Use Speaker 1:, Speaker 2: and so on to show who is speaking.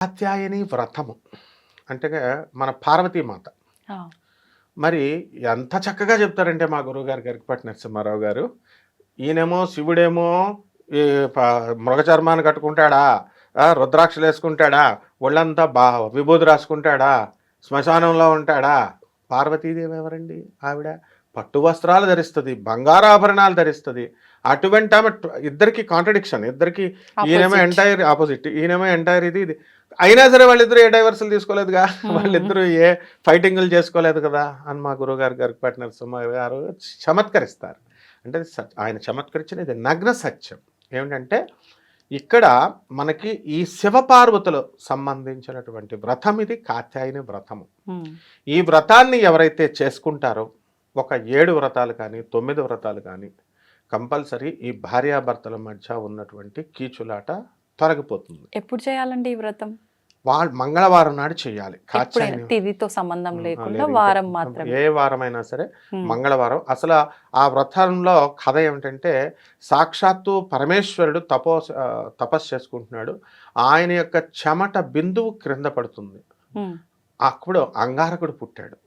Speaker 1: కాత్యాయని వ్రతము అంటే మన పార్వతీమాత.
Speaker 2: ఆ!
Speaker 1: మరి ఎంత చక్కగా చెప్తారంటే మా గురువుగారు గరికపాటి నరసింహారావు గారు. ఈయనేమో శివుడేమో ఈ ప మృగ చర్మాన్ని కట్టుకుంటాడా, రుద్రాక్షలేసుకుంటాడా, ఒళ్ళంతా విభూది రాసుకుంటాడా, శ్మశానంలో ఉంటాడా. పార్వతీదేవి ఎవరండి? ఆవిడ పట్టు వస్త్రాలు ధరిస్తది, బంగారాభరణాలు ధరిస్తది. అటువంటి ఆమె ఇద్దరికి కాంట్రడిక్షన్. ఇద్దరికి ఈయనేమో
Speaker 2: ఆపోజిట్.
Speaker 1: ఎంటైర్ ఆపోజిట్, ఈయనేమో ఎంటైర్ ఇది. అయినా సరే వాళ్ళిద్దరూ ఏ డైవర్సులు తీసుకోలేదుగా. వాళ్ళిద్దరూ ఏ ఫైటింగులు చేసుకోలేదు కదా అని మా గురువుగారు గరికపాటి నరసింహ గారు చమత్కరిస్తారు. అంటే ఆయన చమత్కరించిన ఇది నగ్న సత్యం. ఏమిటంటే ఇక్కడ మనకి ఈ శివపార్వతులు సంబంధించినటువంటి వ్రతం ఇది కాత్యాయని వ్రతము. ఈ వ్రతాన్ని ఎవరైతే చేసుకుంటారో ఒక 7 వ్రతాలు కానీ 9 వ్రతాలు కానీ కంపల్సరీ ఈ భార్యాభర్తల మధ్య ఉన్నటువంటి కీచులాట తొలగిపోతుంది.
Speaker 2: ఎప్పుడు చేయాలండి ఈ వ్రతం?
Speaker 1: వాళ్ళు మంగళవారం నాడు చేయాలి. కాత్యాయని
Speaker 2: తిథితో సంబంధం లేకుండా వారం మాత్రమే.
Speaker 1: ఏ వారమైనా సరే మంగళవారం. అసలు ఆ వ్రతంలో కథ ఏమిటంటే సాక్షాత్తు పరమేశ్వరుడు తపస్సు చేసుకుంటున్నాడు. ఆయన యొక్క చెమట బిందువు క్రింద పడుతుంది. అప్పుడు అంగారకుడు పుట్టాడు.